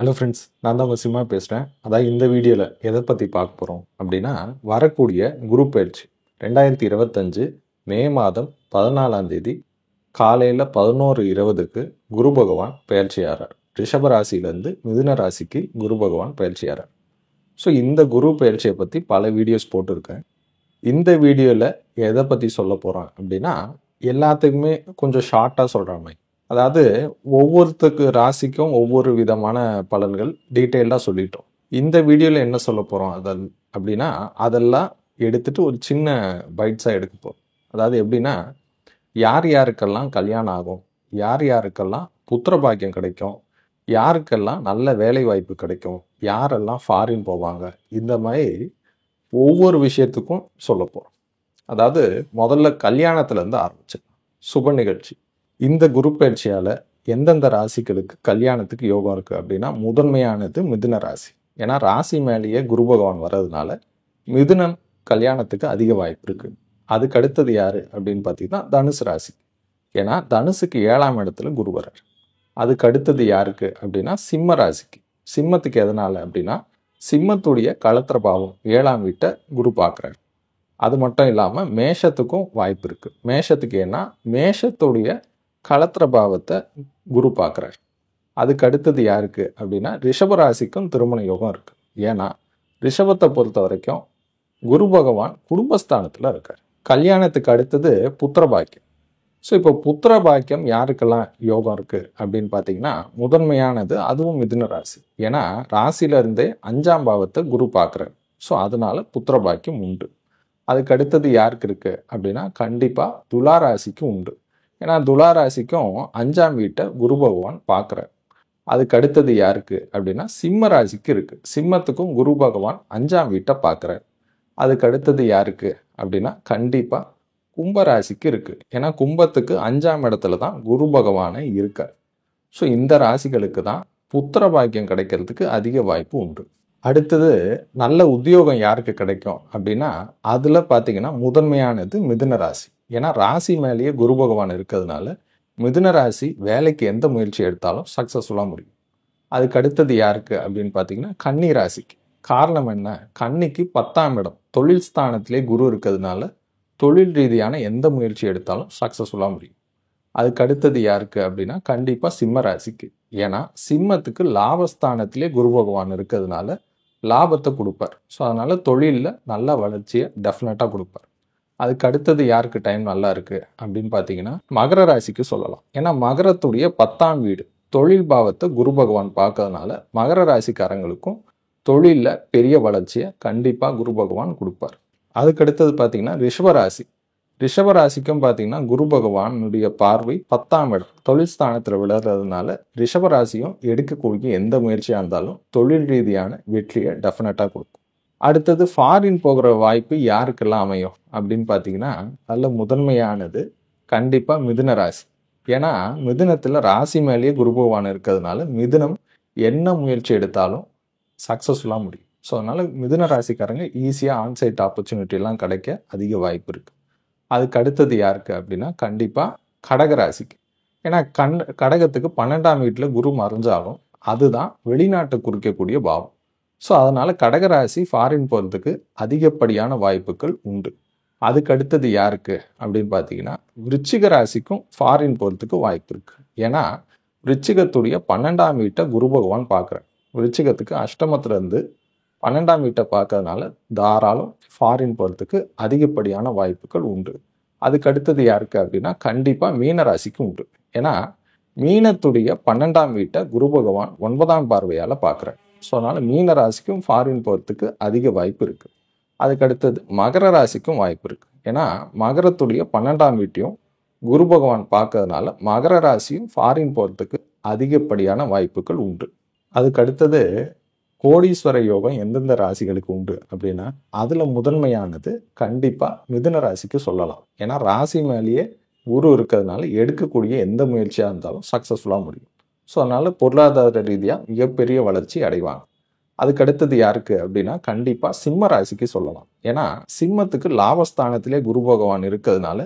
Hello friends, நான் தான் உங்கள் சிம்மா பேசுகிறேன். அதாவது இந்த வீடியோவில் எதை பற்றி பார்க்க போகிறோம் அப்படின்னா, வரக்கூடிய குரு பயிற்சி 2025 மே மாதம் 14ஆம் தேதி காலையில் 11:20க்கு குரு பகவான் பயிற்சியாகிறார். ரிஷப ராசியிலேருந்து மிதுன ராசிக்கு குரு பகவான் பயிற்சியாகிறார். ஸோ இந்த குரு பயிற்சியை பற்றி பல வீடியோஸ் போட்டிருக்கேன். இந்த வீடியோவில் எதை பற்றி சொல்ல போகிறோம் அப்படின்னா, எல்லாத்துக்குமே கொஞ்சம் ஷார்ட்டாக சொல்கிற மாதிரி, அதாவது ஒவ்வொருத்தருக்கு ராசிக்கும் ஒவ்வொரு விதமான பலன்கள் டீட்டெயில்டாக சொல்லிட்டோம். இந்த வீடியோவில் என்ன சொல்ல போகிறோம் அப்படின்னா, அதெல்லாம் எடுத்துட்டு ஒரு சின்ன பைட்ஸாக எடுக்க போகிறோம். அதாவது எப்படின்னா, யார் யாருக்கெல்லாம் கல்யாணம் ஆகும், யார் யாருக்கெல்லாம் புத்திர பாக்கியம் கிடைக்கும், யாருக்கெல்லாம் நல்ல வேலை வாய்ப்பு கிடைக்கும், யாரெல்லாம் ஃபாரின் போவாங்க, இந்த மாதிரி ஒவ்வொரு விஷயத்துக்கும் சொல்ல போகிறோம். அதாவது முதல்ல கல்யாணத்துலேருந்து ஆரம்பிச்சு சுப நிகழ்ச்சி. இந்த குரு பயிற்சியால் எந்தெந்த ராசிகளுக்கு கல்யாணத்துக்கு யோகம் இருக்குது அப்படின்னா, முதன்மையானது மிதுன ராசி. ஏன்னா ராசி மேலேயே குரு பகவான் வர்றதுனால மிதுனம் கல்யாணத்துக்கு அதிக வாய்ப்பு இருக்குது. அதுக்கு அடுத்தது யார் அப்படின்னு பார்த்தீங்கன்னா தனுசு ராசி. ஏன்னா தனுசுக்கு 7ஆம் இடத்துல குரு வர்றார். அதுக்கு அடுத்தது யாருக்கு அப்படின்னா சிம்ம ராசிக்கு. சிம்மத்துக்கு எதனால் அப்படின்னா, சிம்மத்துடைய களத்திர பாவம் 7ஆம் வீட்டை குரு பார்க்குறாரு. அது மட்டும் இல்லாமல் மேஷத்துக்கும் வாய்ப்பு இருக்குது. மேஷத்துக்கு ஏன்னா மேஷத்துடைய களத்திர பாவத்தை குரு பார்க்குறாரு. அதுக்கு அடுத்தது யாருக்கு அப்படின்னா ரிஷபராசிக்கும் திருமண யோகம் இருக்குது. ஏன்னா ரிஷபத்தை பொறுத்த வரைக்கும் குரு பகவான் குடும்பஸ்தானத்தில் இருக்கார். கல்யாணத்துக்கு அடுத்தது புத்திர பாக்கியம். ஸோ இப்போ புத்திர பாக்கியம் யாருக்கெல்லாம் யோகம் இருக்குது அப்படின்னு பார்த்தீங்கன்னா, முதன்மையானது அதுவும் மிதுன ராசி. ஏன்னா ராசியிலேருந்தே 5ஆம் பாவத்தை குரு பார்க்குறாரு. ஸோ அதனால புத்திர பாக்கியம் உண்டு. அதுக்கு அடுத்தது யாருக்கு இருக்குது அப்படின்னா, கண்டிப்பாக துலா ராசிக்கு உண்டு. ஏன்னா துலா ராசிக்கும் 5ஆம் வீட்டை குரு பகவான் பார்க்குறார். அதுக்கு அடுத்தது யாருக்கு அப்படின்னா சிம்ம ராசிக்கு இருக்குது. சிம்மத்துக்கும் குரு பகவான் 5ஆம் வீட்டை பார்க்குறார். அதுக்கு அடுத்தது யாருக்கு அப்படின்னா கண்டிப்பாக கும்ப ராசிக்கு இருக்குது. ஏன்னா கும்பத்துக்கு 5ஆம் இடத்துல தான் குரு பகவானே இருக்கார். ஸோ இந்த ராசிகளுக்கு தான் புத்திர பாக்கியம் கிடைக்கிறதுக்கு அதிக வாய்ப்பு உண்டு. அடுத்தது நல்ல உத்தியோகம் யாருக்கு கிடைக்கும் அப்படின்னா, அதில் பார்த்தீங்கன்னா முதன்மையானது மிதுன ராசி. ஏன்னா ராசி மேலேயே குரு பகவான் இருக்கிறதுனால மிதுன ராசி வேலைக்கு எந்த முயற்சி எடுத்தாலும் சக்ஸஸ்ஃபுல்லாக முடியும். அதுக்கு அடுத்தது யாருக்கு அப்படின்னு பார்த்தீங்கன்னா கன்னி ராசிக்கு. காரணம் என்ன, கன்னிக்கு 10ஆம் இடம் தொழில் ஸ்தானத்திலே குரு இருக்கிறதுனால தொழில் ரீதியான எந்த முயற்சி எடுத்தாலும் சக்ஸஸ்ஃபுல்லாக முடியும். அதுக்கு அடுத்தது யாருக்கு அப்படின்னா கண்டிப்பாக சிம்ம ராசிக்கு. ஏன்னா சிம்மத்துக்கு லாபஸ்தானத்திலே குரு பகவான் இருக்கிறதுனால லாபத்தை கொடுப்பார். ஸோ அதனால் தொழிலில் நல்ல வளர்ச்சியை டெஃபினட்டாக கொடுப்பார். அதுக்கு அடுத்தது யாருக்கு டைம் நல்லா இருக்குது அப்படின்னு பார்த்தீங்கன்னா மகர ராசிக்கு சொல்லலாம். ஏன்னா மகரத்துடைய 10ஆம் வீடு தொழில் பாவத்தை குரு பகவான் பார்க்கறதுனால மகர ராசிக்காரங்களுக்கும் தொழிலில் பெரிய வளர்ச்சியை கண்டிப்பாக குரு பகவான் கொடுப்பார். அதுக்கு அடுத்தது பார்த்தீங்கன்னா ரிஷபராசி. ரிஷபராசிக்கும் பார்த்தீங்கன்னா குரு பகவானுடைய பார்வை 10ஆம் இடம் தொழில் ஸ்தானத்தில் விளையாடுறதுனால ரிஷபராசியும் எடுக்கக்கூடிய எந்த முயற்சியாக இருந்தாலும் தொழில் ரீதியான வெற்றியை டெஃபினட்டாக கொடுக்கும். அடுத்தது ஃபாரின் போகிற வாய்ப்பு யாருக்கெல்லாம் அமையும் அப்படின்னு பார்த்தீங்கன்னா, அதில் முதன்மையானது கண்டிப்பாக மிதுன ராசி. ஏன்னா மிதுனத்தில் ராசி மேலேயே குரு பகவான் இருக்கிறதுனால மிதுனம் என்ன முயற்சி எடுத்தாலும் சக்ஸஸ்ஃபுல்லாக முடியும். ஸோ அதனால் மிதுன ராசிக்காரங்க ஈஸியாக ஆன்சைட் ஆப்பர்ச்சுனிட்டிலாம் கிடைக்க அதிக வாய்ப்பு இருக்குது. அதுக்கு அடுத்தது யாருக்கு அப்படின்னா கண்டிப்பாக கடகராசிக்கு. ஏன்னா கடகத்துக்கு 12ஆம் வீட்டில் குரு மறைஞ்சாலும் அதுதான் வெளிநாட்டை குறிக்கக்கூடிய பாவம். ஸோ அதனால் கடகராசி ஃபாரின் போகிறதுக்கு அதிகப்படியான வாய்ப்புகள் உண்டு. அதுக்கு அடுத்தது யாருக்கு அப்படின்னு பார்த்தீங்கன்னா விருச்சிக ராசிக்கும் ஃபாரின் போகிறதுக்கு வாய்ப்பு இருக்குது. ஏன்னா விருச்சிகத்துடைய 12ஆம் வீட்டை குரு பகவான் பார்க்குறார். விருச்சிகத்துக்கு அஷ்டமத்திலேருந்து 12ஆம் வீட்டை பார்க்கறதுனால தாராளம் ஃபாரின் போகிறதுக்கு அதிகப்படியான வாய்ப்புகள் உண்டு. அதுக்கு அடுத்தது யாருக்கு அப்படின்னா கண்டிப்பாக மீன ராசிக்கு உண்டு. ஏன்னா மீனத்துடைய 12ஆம் வீட்டை குரு பகவான் 9ஆம் பார்வையால் பார்க்குறார். ஸோ அதனால் மீன ராசிக்கும் ஃபாரின் போகிறதுக்கு அதிக வாய்ப்பு இருக்குது. அதுக்கு அடுத்தது மகர ராசிக்கும் வாய்ப்பு இருக்குது. ஏன்னா மகரத்துடைய 12ஆம் வீட்டையும் குரு பகவான் பார்க்கறதுனால மகர ராசியும் ஃபாரின் போகிறதுக்கு அதிகப்படியான வாய்ப்புகள் உண்டு. அதுக்கு அடுத்தது கோடீஸ்வர யோகம் எந்தெந்த ராசிகளுக்கு உண்டு அப்படின்னா, அதில் முதன்மையானது கண்டிப்பாக மிதுன ராசிக்கு சொல்லலாம். ஏன்னா ராசி மேலேயே குரு இருக்கிறதுனால எடுக்கக்கூடிய எந்த முயற்சியாக இருந்தாலும் சக்ஸஸ்ஃபுல்லாக முடியும். ஸோ அதனால் பொருளாதார ரீதியாக மிகப்பெரிய வளர்ச்சி அடைவாங்க. அதுக்கு அடுத்தது யாருக்கு அப்படின்னா கண்டிப்பாக சிம்ம ராசிக்கு சொல்லலாம். ஏன்னா சிம்மத்துக்கு லாபஸ்தானத்திலே குரு பகவான் இருக்கிறதுனால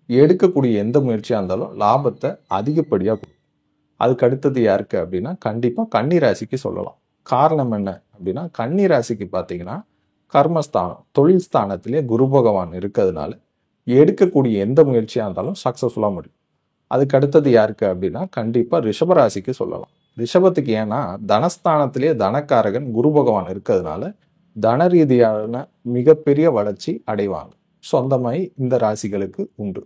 எடுக்கக்கூடிய எந்த முயற்சியாக இருந்தாலும் லாபத்தை அதிகப்படியாக கொடுக்கும். அதுக்கு அடுத்தது யாருக்கு அப்படின்னா கண்டிப்பாக கன்னி ராசிக்கு சொல்லலாம். காரணம் என்ன அப்படின்னா கன்னி ராசிக்கு பார்த்தீங்கன்னா கர்மஸ்தானம், தொழில் ஸ்தானத்திலே குரு பகவான் இருக்கிறதுனால எடுக்கக்கூடிய எந்த முயற்சியாக இருந்தாலும் சக்ஸஸ்ஃபுல்லாக முடியும். அதுக்கு அடுத்தது யாருக்கு அப்படின்னா கண்டிப்பாக ரிஷபராசிக்கு சொல்லலாம். ரிஷபத்துக்கு ஏன்னா தனஸ்தானத்திலே தனக்காரகன் குரு பகவான் இருக்கிறதுனால தன ரீதியான மிகப்பெரிய வளர்ச்சி அடைவாங்க. சொந்தமாய் இந்த ராசிகளுக்கு உண்டு.